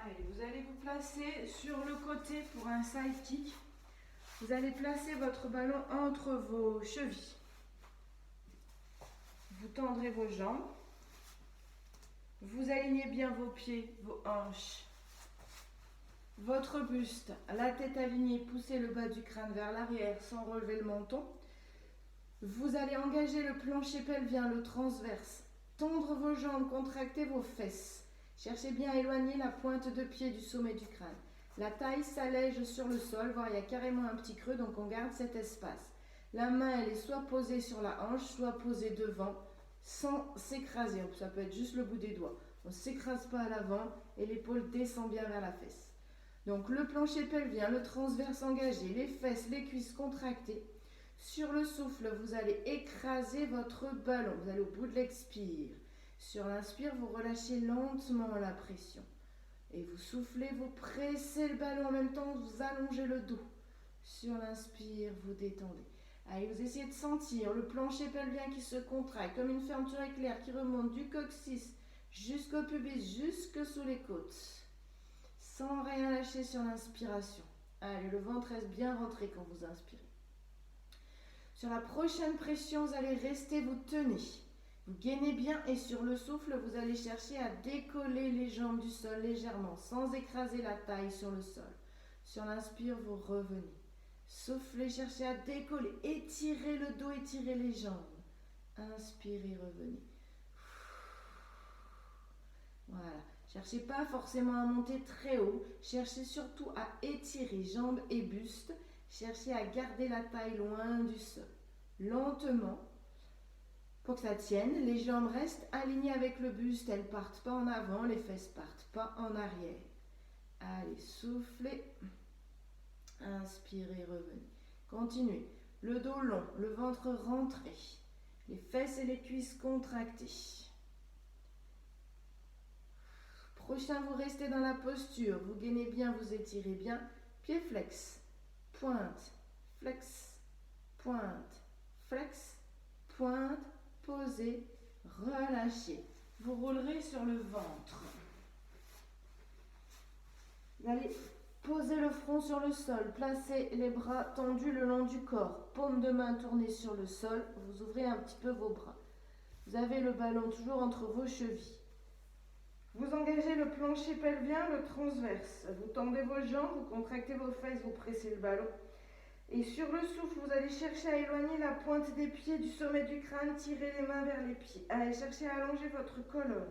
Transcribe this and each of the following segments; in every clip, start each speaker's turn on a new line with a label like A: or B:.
A: Allez, vous allez vous placer sur le côté pour un side kick. Vous allez placer votre ballon entre vos chevilles. Vous tendrez vos jambes. Vous alignez bien vos pieds, vos hanches. Votre buste, la tête alignée, poussez le bas du crâne vers l'arrière sans relever le menton. Vous allez engager le plancher pelvien, le transverse. Tendre vos jambes, contractez vos fesses. Cherchez bien à éloigner la pointe de pied du sommet du crâne. La taille s'allège sur le sol, voire il y a carrément un petit creux, donc on garde cet espace. La main, elle est soit posée sur la hanche, soit posée devant, sans s'écraser. Ça peut être juste le bout des doigts. On ne s'écrase pas à l'avant et l'épaule descend bien vers la fesse. Donc le plancher pelvien, le transverse engagé, les fesses, les cuisses contractées. Sur le souffle, vous allez écraser votre ballon. Vous allez au bout de l'expire. Sur l'inspire, vous relâchez lentement la pression. Et vous soufflez, vous pressez le ballon en même temps, vous allongez le dos. Sur l'inspire, vous détendez. Allez, vous essayez de sentir le plancher pelvien qui se contracte comme une fermeture éclair qui remonte du coccyx jusqu'au pubis, jusque sous les côtes. Sans rien lâcher sur l'inspiration. Allez, le ventre reste bien rentré quand vous inspirez. Sur la prochaine pression, vous allez rester, vous tenez. Vous gainez bien et sur le souffle, vous allez chercher à décoller les jambes du sol légèrement, sans écraser la taille sur le sol. Sur l'inspire, vous revenez. Soufflez, cherchez à décoller. Étirez le dos, étirez les jambes. Inspirez, revenez. Voilà. Cherchez pas forcément à monter très haut. Cherchez surtout à étirer jambes et buste. Cherchez à garder la taille loin du sol. Lentement. Pour que ça tienne, les jambes restent alignées avec le buste, elles ne partent pas en avant, les fesses ne partent pas en arrière. Allez, soufflez, inspirez, revenez. Continuez, le dos long, le ventre rentré, les fesses et les cuisses contractées. Prochain, vous restez dans la posture, vous gainez bien, vous étirez bien, pied flex, pointe, flex, pointe, flex, pointe, posez, relâchez. Vous roulerez sur le ventre. Vous allez poser le front sur le sol, placez les bras tendus le long du corps, paume de main tournée sur le sol, vous ouvrez un petit peu vos bras. Vous avez le ballon toujours entre vos chevilles. Vous engagez le plancher pelvien, le transverse. Vous tendez vos jambes, vous contractez vos fesses, vous pressez le ballon. Et sur le souffle, vous allez chercher à éloigner la pointe des pieds du sommet du crâne, tirez les mains vers les pieds. Allez chercher à allonger votre colonne.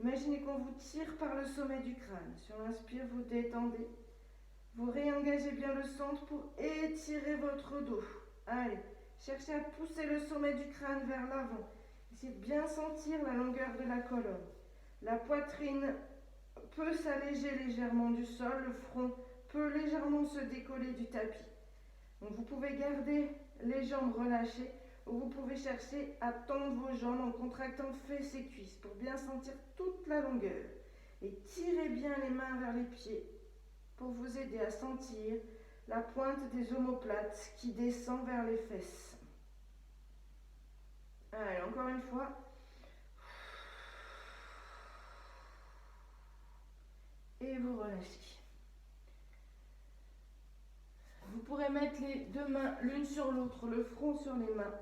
A: Imaginez qu'on vous tire par le sommet du crâne. Sur l'inspire, vous détendez. Vous réengagez bien le centre pour étirer votre dos. Allez, cherchez à pousser le sommet du crâne vers l'avant. Essayez de bien sentir la longueur de la colonne. La poitrine peut s'alléger légèrement du sol, le front peut légèrement se décoller du tapis. Donc vous pouvez garder les jambes relâchées ou vous pouvez chercher à tendre vos jambes en contractant fesses et cuisses pour bien sentir toute la longueur. Et tirez bien les mains vers les pieds pour vous aider à sentir la pointe des omoplates qui descend vers les fesses. Allez, encore une fois. Et vous relâchez. Vous pourrez mettre les deux mains l'une sur l'autre, le front sur les mains.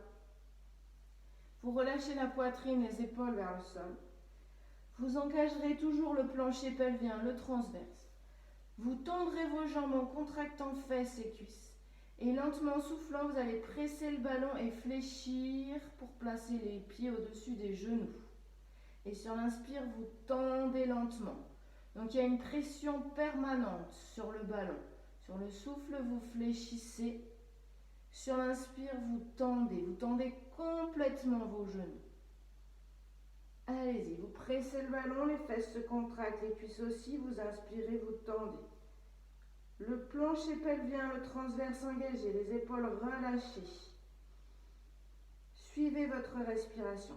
A: Vous relâchez la poitrine, les épaules vers le sol. Vous engagerez toujours le plancher pelvien, le transverse. Vous tendrez vos jambes en contractant fesses et cuisses. Et lentement soufflant, vous allez presser le ballon et fléchir pour placer les pieds au-dessus des genoux. Et sur l'inspire, vous tendez lentement. Donc il y a une pression permanente sur le ballon. Sur le souffle, vous fléchissez. Sur l'inspire, vous tendez complètement vos genoux. Allez-y, vous pressez le ballon, les fesses se contractent, les cuisses aussi, vous inspirez, vous tendez. Le plancher pelvien, le transverse engagé, les épaules relâchées. Suivez votre respiration.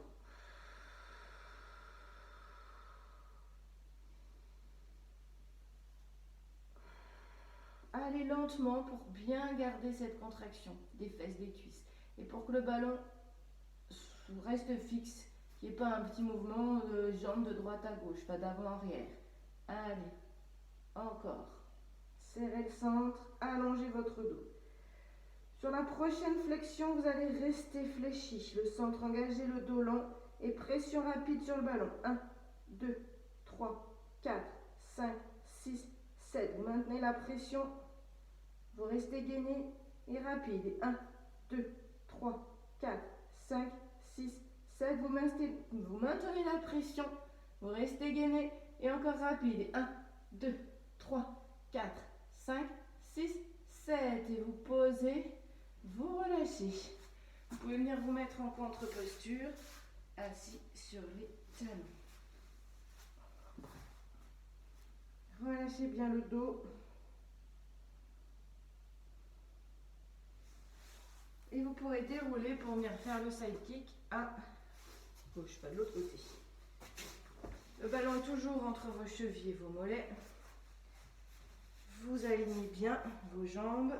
A: Allez lentement pour bien garder cette contraction des fesses, des cuisses. Et pour que le ballon reste fixe, qu'il n'y ait pas un petit mouvement de jambes de droite à gauche, pas d'avant-arrière. Allez. Encore. Serrez le centre, allongez votre dos. Sur la prochaine flexion, vous allez rester fléchi. Le centre engagé, le dos long et pression rapide sur le ballon. 1, 2, 3, 4, 5, 6, 7. Vous maintenez la pression. Vous restez gainé et rapide. 1, 2, 3, 4, 5, 6, 7. Vous maintenez la pression. Vous restez gainé et encore rapide. 1, 2, 3, 4, 5, 6, 7. Et vous posez, vous relâchez. Vous pouvez venir vous mettre en contre-posture, assis sur les talons. Relâchez bien le dos. Et vous pourrez dérouler pour venir faire le side kick à gauche, pas de l'autre côté. Le ballon est toujours entre vos chevilles et vos mollets. Vous alignez bien vos jambes,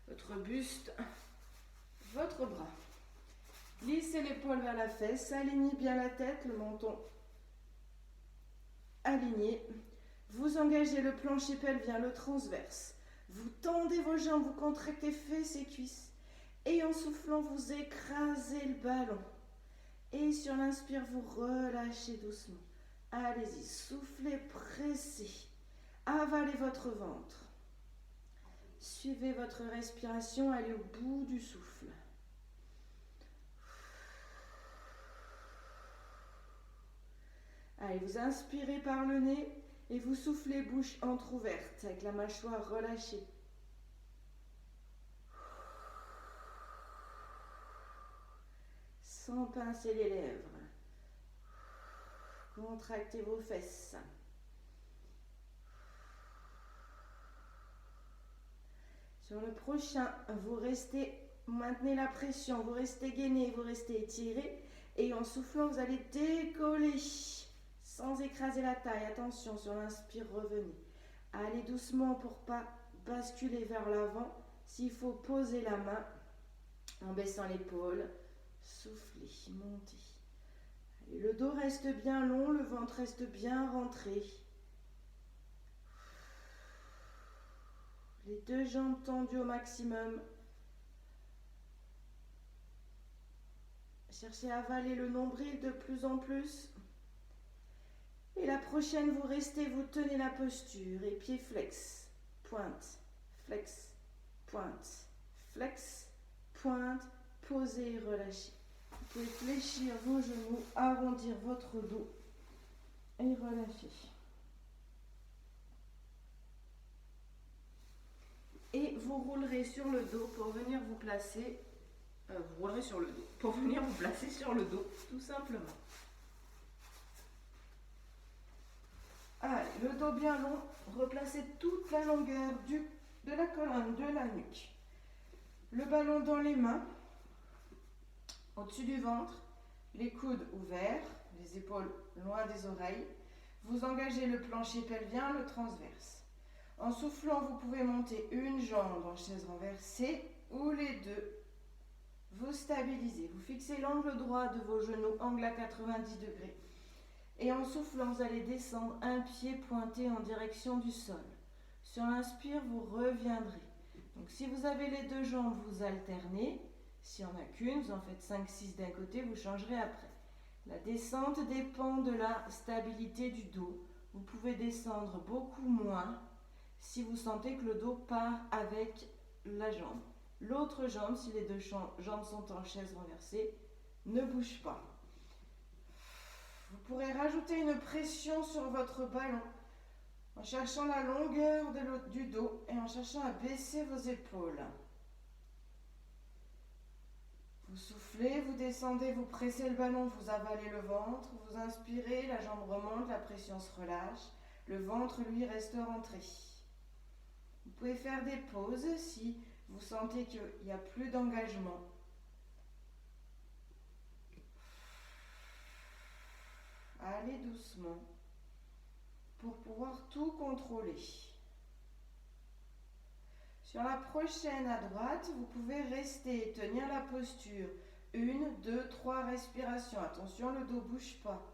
A: votre buste, votre bras. Glissez l'épaule vers la fesse, alignez bien la tête, le menton aligné. Vous engagez le plancher pelvien, le transverse. Vous tendez vos jambes, vous contractez fesses et cuisses. Et en soufflant, vous écrasez le ballon. Et sur l'inspire, vous relâchez doucement. Allez-y, soufflez, pressez. Avalez votre ventre. Suivez votre respiration, allez au bout du souffle. Allez, vous inspirez par le nez et vous soufflez bouche entrouverte avec la mâchoire relâchée. Sans pincer les lèvres. Contractez vos fesses. Sur le prochain, vous maintenez la pression, vous restez gainé, vous restez étiré. Et en soufflant, vous allez décoller sans écraser la taille. Attention, sur l'inspire, revenez. Allez doucement pour ne pas basculer vers l'avant. S'il faut, poser la main en baissant l'épaule. Soufflez, montez. Allez, le dos reste bien long, le ventre reste bien rentré. Les deux jambes tendues au maximum. Cherchez à avaler le nombril de plus en plus. Et la prochaine, vous restez, vous tenez la posture. Et pied flex, pointe, flex, pointe, flex, pointe, posez et relâchez. Vous pouvez fléchir vos genoux, arrondir votre dos et relâcher. Et vous roulerez sur le dos pour venir vous placer. Vous roulerez sur le dos pour venir vous placer sur le dos, tout simplement. Allez, le dos bien long, replacez toute la longueur de la colonne, de la nuque. Le ballon dans les mains, au-dessus du ventre, les coudes ouverts, les épaules loin des oreilles. Vous engagez le plancher pelvien, le transverse. En soufflant, vous pouvez monter une jambe en chaise renversée ou les deux. Vous stabilisez, vous fixez l'angle droit de vos genoux, angle à 90 degrés. Et en soufflant, vous allez descendre un pied pointé en direction du sol. Sur l'inspire, vous reviendrez. Donc si vous avez les deux jambes, vous alternez. Si on n'a qu'une, vous en faites 5-6 d'un côté, vous changerez après. La descente dépend de la stabilité du dos. Vous pouvez descendre beaucoup moins si vous sentez que le dos part avec la jambe. L'autre jambe, si les deux jambes sont en chaise renversée, ne bouge pas. Vous pourrez rajouter une pression sur votre ballon en cherchant la longueur du dos et en cherchant à baisser vos épaules. Vous soufflez, vous descendez, vous pressez le ballon, vous avalez le ventre, vous inspirez, la jambe remonte, la pression se relâche, le ventre lui reste rentré. Vous pouvez faire des pauses si vous sentez qu'il n'y a plus d'engagement. Allez doucement pour pouvoir tout contrôler. Sur la prochaine à droite, vous pouvez rester et tenir la posture. 1, 2, 3 respirations. Attention, le dos ne bouge pas.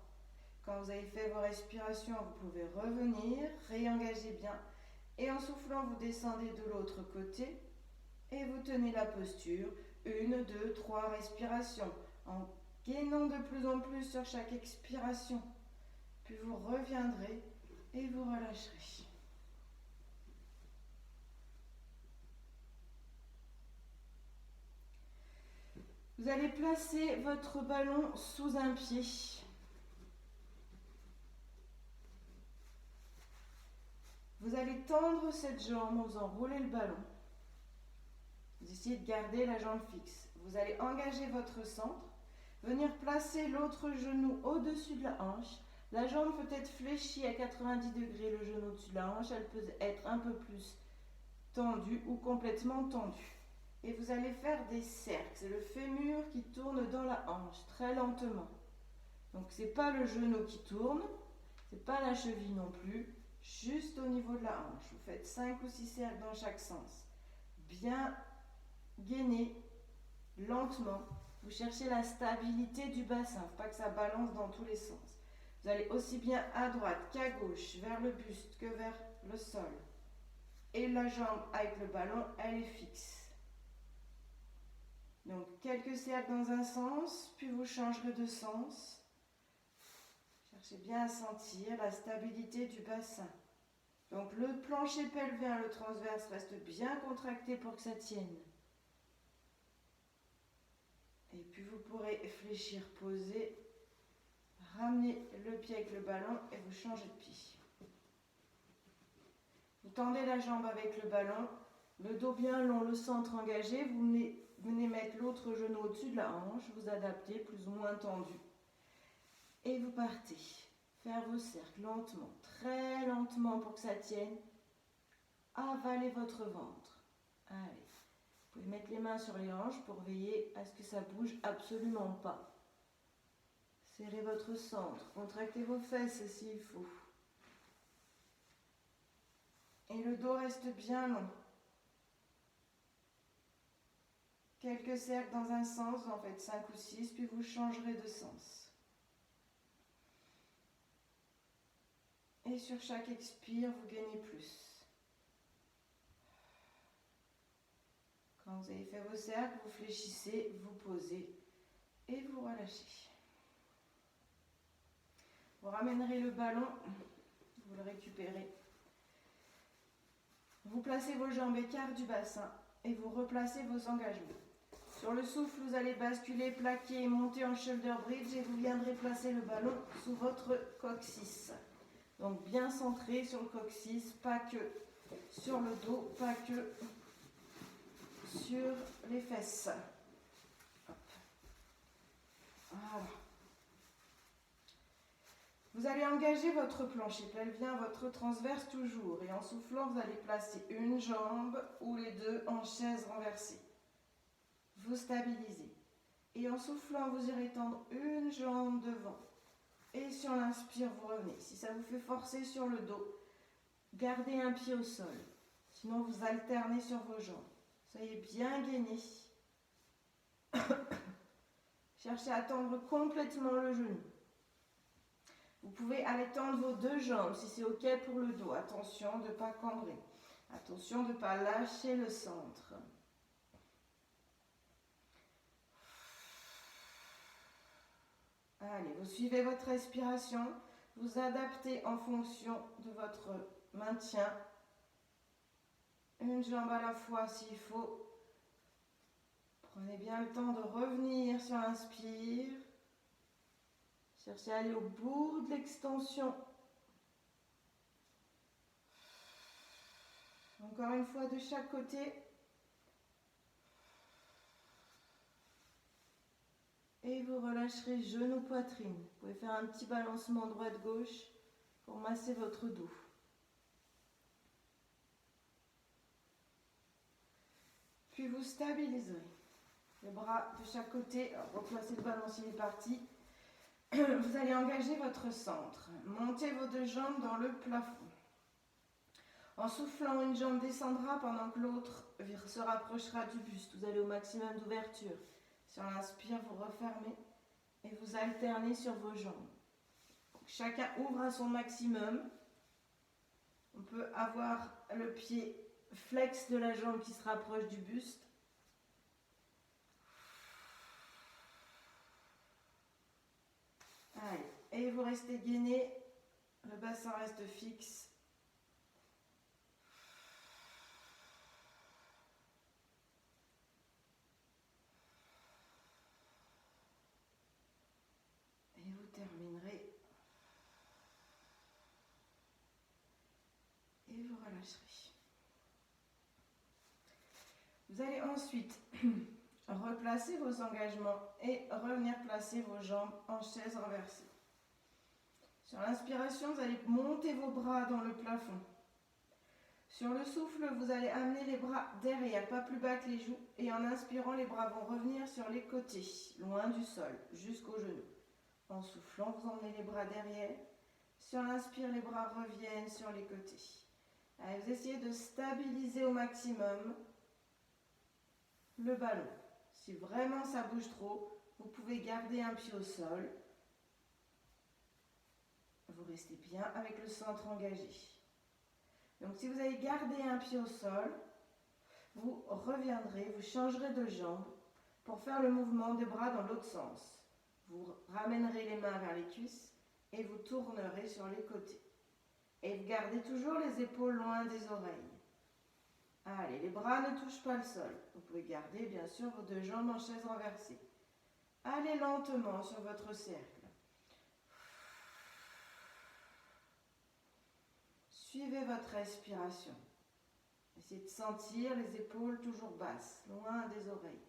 A: Quand vous avez fait vos respirations, vous pouvez revenir, réengager bien. Et en soufflant, vous descendez de l'autre côté et vous tenez la posture. 1, 2, 3 respirations. En gainant de plus en plus sur chaque expiration. Puis vous reviendrez et vous relâcherez. Vous allez placer votre ballon sous un pied. Vous allez tendre cette jambe, vous enroulez le ballon. Vous essayez de garder la jambe fixe. Vous allez engager votre centre, venir placer l'autre genou au-dessus de la hanche. La jambe peut être fléchie à 90 degrés, le genou au-dessus de la hanche. Elle peut être un peu plus tendue ou complètement tendue. Et vous allez faire des cercles. C'est le fémur qui tourne dans la hanche, très lentement. Donc ce n'est pas le genou qui tourne, ce n'est pas la cheville non plus, juste au niveau de la hanche. Vous faites 5 ou 6 cercles dans chaque sens. Bien gainer, lentement. Vous cherchez la stabilité du bassin, il ne faut pas que ça balance dans tous les sens. Vous allez aussi bien à droite qu'à gauche, vers le buste que vers le sol. Et la jambe avec le ballon, elle est fixe. Donc quelques cercles dans un sens, puis vous changerez de sens. Cherchez bien à sentir la stabilité du bassin. Donc le plancher pelvien, le transverse reste bien contracté pour que ça tienne. Et puis vous pourrez fléchir, poser, ramener le pied avec le ballon et vous changez de pied. Vous tendez la jambe avec le ballon, le dos bien long, le centre engagé, vous venez mettre l'autre genou au-dessus de la hanche, vous adaptez plus ou moins tendu. Et vous partez. Faire vos cercles lentement, très lentement pour que ça tienne. Avalez votre ventre. Allez. Vous pouvez mettre les mains sur les hanches pour veiller à ce que ça bouge absolument pas. Serrez votre centre, contractez vos fesses s'il faut. Et le dos reste bien long. Quelques cercles dans un sens, vous en faites 5 ou 6, puis vous changerez de sens. Et sur chaque expire, vous gagnez plus. Quand vous avez fait vos cercles, vous fléchissez, vous posez et vous relâchez. Vous ramènerez le ballon, vous le récupérez. Vous placez vos jambes écart du bassin et vous replacez vos engagements. Sur le souffle, vous allez basculer, plaquer, monter en shoulder bridge et vous viendrez placer le ballon sous votre coccyx. Donc bien centré sur le coccyx, pas que sur le dos, pas que sur les fesses. Hop. Voilà. Vous allez engager votre plancher pelvien, votre transverse toujours. Et en soufflant, vous allez placer une jambe ou les deux en chaise renversée. Vous stabilisez. Et en soufflant, vous irez tendre une jambe devant. Et sur l'inspire, vous revenez. Si ça vous fait forcer sur le dos, gardez un pied au sol. Sinon, vous alternez sur vos jambes. Soyez bien gainés. Cherchez à tendre complètement le genou. Vous pouvez aller tendre vos deux jambes si c'est OK pour le dos. Attention de ne pas cambrer. Attention de ne pas lâcher le centre. Allez, vous suivez votre respiration. Vous adaptez en fonction de votre maintien. Une jambe à la fois s'il faut. Prenez bien le temps de revenir sur l'inspire. Cherchez à aller au bout de l'extension. Encore une fois de chaque côté. Et vous relâcherez genou, poitrine. Vous pouvez faire un petit balancement droite-gauche pour masser votre dos. Puis vous stabiliserez. Les bras de chaque côté. Alors, replacez le balancier, il est parti. Vous allez engager votre centre. Montez vos deux jambes dans le plafond. En soufflant, une jambe descendra pendant que l'autre se rapprochera du buste. Vous allez au maximum d'ouverture. Sur l'inspire, vous refermez et vous alternez sur vos jambes. Donc, Chacun ouvre à son maximum. On peut avoir le pied flex de la jambe qui se rapproche du buste. Allez, et vous restez gainé, le bassin reste fixe. Et vous terminerez. Et vous relâcherez. Vous allez ensuite replacer vos engagements et revenir placer vos jambes en chaise renversée. Sur l'inspiration, vous allez monter vos bras dans le plafond. Sur le souffle, vous allez amener les bras derrière, pas plus bas que les joues. Et en inspirant, les bras vont revenir sur les côtés, loin du sol, jusqu'aux genoux. En soufflant, vous emmenez les bras derrière. Sur l'inspire, les bras reviennent sur les côtés. Allez, vous essayez de stabiliser au maximum le ballon. Si vraiment ça bouge trop, vous pouvez garder un pied au sol. Vous restez bien avec le centre engagé. Donc si vous avez gardé un pied au sol, vous reviendrez, vous changerez de jambe pour faire le mouvement des bras dans l'autre sens. Vous ramènerez les mains vers les cuisses et vous tournerez sur les côtés. Et vous gardez toujours les épaules loin des oreilles. Allez, les bras ne touchent pas le sol. Vous pouvez garder bien sûr vos deux jambes en chaise renversée. Allez lentement sur votre cercle. Suivez votre respiration. Essayez de sentir les épaules toujours basses, loin des oreilles.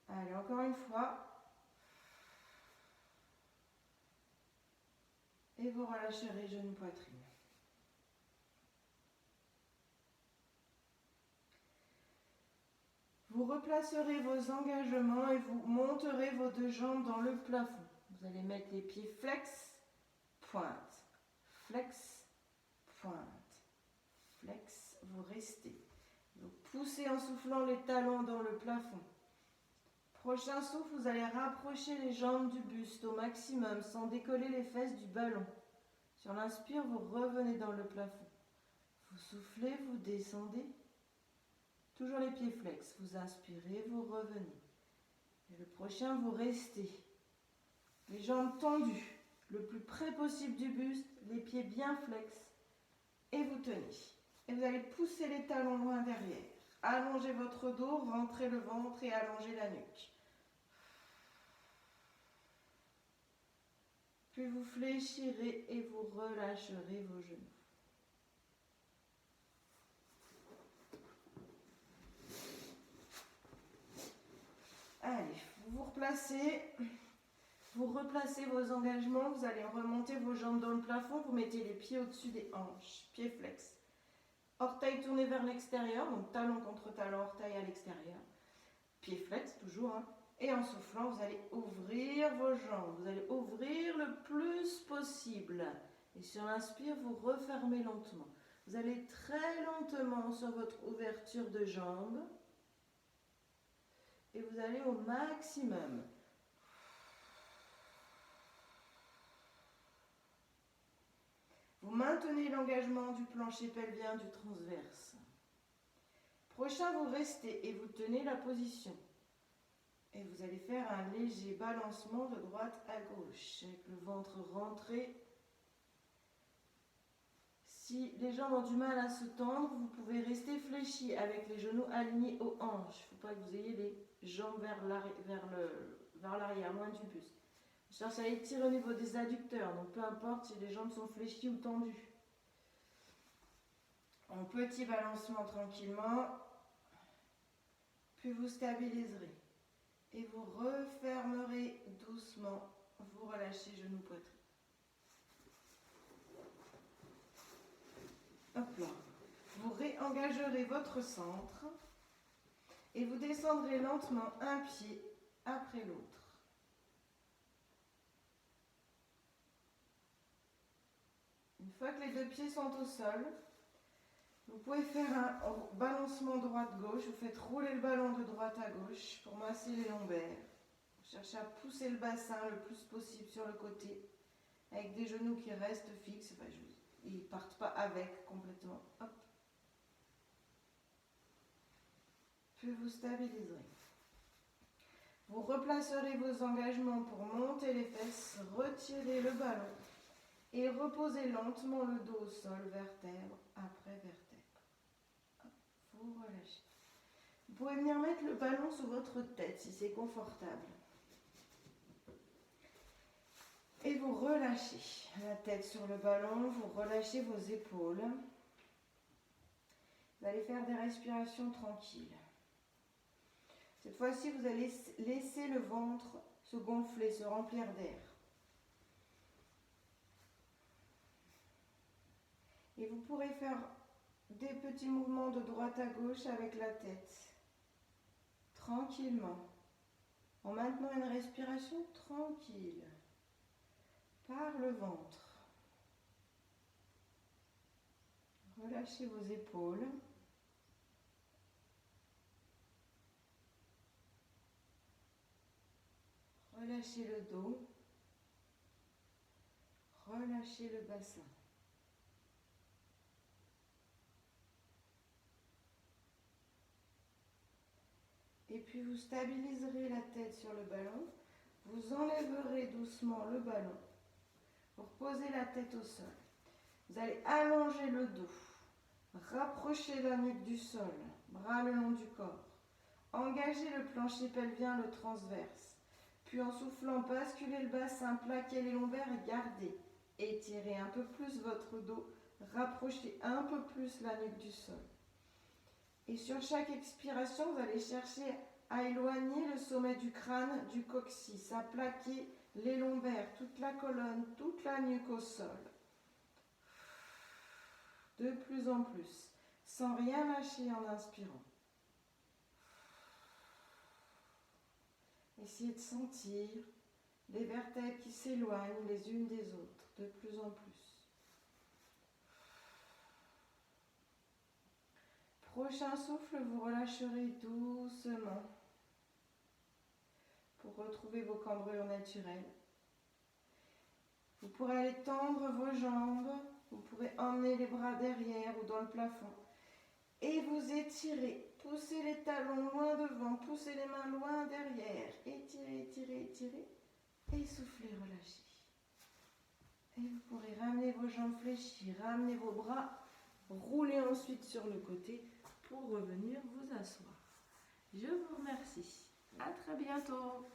A: Allez, encore une fois. Et vous relâcherez genoux poitrine. Vous replacerez vos engagements et vous monterez vos deux jambes dans le plafond. Vous allez mettre les pieds flex, pointe, flex, pointe, flex, vous restez. Vous poussez en soufflant les talons dans le plafond. Prochain souffle, vous allez rapprocher les jambes du buste au maximum sans décoller les fesses du ballon. Sur l'inspire, vous revenez dans le plafond. Vous soufflez, vous descendez. Toujours les pieds flex. Vous inspirez, vous revenez. Et le prochain, vous restez. Les jambes tendues, le plus près possible du buste, les pieds bien flex. Et vous tenez. Et vous allez pousser les talons loin derrière. Allongez votre dos, rentrez le ventre et allongez la nuque. Puis vous fléchirez et vous relâcherez vos genoux. Allez, vous replacez vos engagements, vous allez remonter vos jambes dans le plafond, vous mettez les pieds au-dessus des hanches, pieds flex. Orteils tournés vers l'extérieur, donc talon contre talon, orteil à l'extérieur. Pieds flex, toujours, hein. Et en soufflant, vous allez ouvrir vos jambes, vous allez ouvrir le plus possible. Et sur l'inspire, vous refermez lentement. Vous allez très lentement sur votre ouverture de jambes. Et vous allez au maximum. Vous maintenez l'engagement du plancher pelvien, du transverse. Prochain, vous restez et vous tenez la position. Et vous allez faire un léger balancement de droite à gauche, avec le ventre rentré. Si les jambes ont du mal à se tendre, vous pouvez rester fléchi avec les genoux alignés aux hanches. Il ne faut pas que vous ayez les jambes vers l'arrière, loin du buste. Cherchez à étirer au niveau des adducteurs, donc peu importe si les jambes sont fléchies ou tendues. En petit balancement tranquillement, puis vous stabiliserez. Et vous refermerez doucement, vous relâchez genoux poitrine. Hop là. Vous réengagerez votre centre et vous descendrez lentement un pied après l'autre. Une fois que les deux pieds sont au sol, vous pouvez faire un balancement droite-gauche. Vous faites rouler le ballon de droite à gauche pour masser les lombaires. Vous cherchez à pousser le bassin le plus possible sur le côté avec des genoux qui restent fixes. Enfin, ils ne partent pas avec complètement. Hop. Puis vous stabiliserez. Vous replacerez vos engagements pour monter les fesses, retirer le ballon et reposez lentement le dos au sol, vertèbre après vertèbre. Hop, vous relâchez. Vous pouvez venir mettre le ballon sous votre tête si c'est confortable. Et vous relâchez la tête sur le ballon, vous relâchez vos épaules. Vous allez faire des respirations tranquilles. Cette fois-ci, vous allez laisser le ventre se gonfler, se remplir d'air. Et vous pourrez faire des petits mouvements de droite à gauche avec la tête. Tranquillement. En maintenant une respiration tranquille. Par le ventre. Relâchez vos épaules. Relâchez le dos. Relâchez le bassin. Et puis vous stabiliserez la tête sur le ballon. Vous enlèverez doucement le ballon. Vous reposez la tête au sol. Vous allez allonger le dos. Rapprochez la nuque du sol. Bras le long du corps. Engagez le plancher pelvien, le transverse. Puis en soufflant, basculez le bassin, plaquez les lombaires et gardez. Étirez un peu plus votre dos. Rapprochez un peu plus la nuque du sol. Et sur chaque expiration, vous allez chercher à éloigner le sommet du crâne du coccyx, à plaquer les lombaires, toute la colonne, toute la nuque au sol. De plus en plus, sans rien lâcher en inspirant. Essayez de sentir les vertèbres qui s'éloignent les unes des autres, de plus en plus. Prochain souffle, vous relâcherez doucement pour retrouver vos cambrures naturelles. Vous pourrez aller tendre vos jambes, vous pourrez emmener les bras derrière ou dans le plafond et vous étirez. Poussez les talons loin devant, poussez les mains loin derrière. Étirez, étirez, étirez et soufflez, relâchez. Et vous pourrez ramener vos jambes fléchies, ramener vos bras, rouler ensuite sur le côté pour revenir vous asseoir. Je vous remercie. À très bientôt.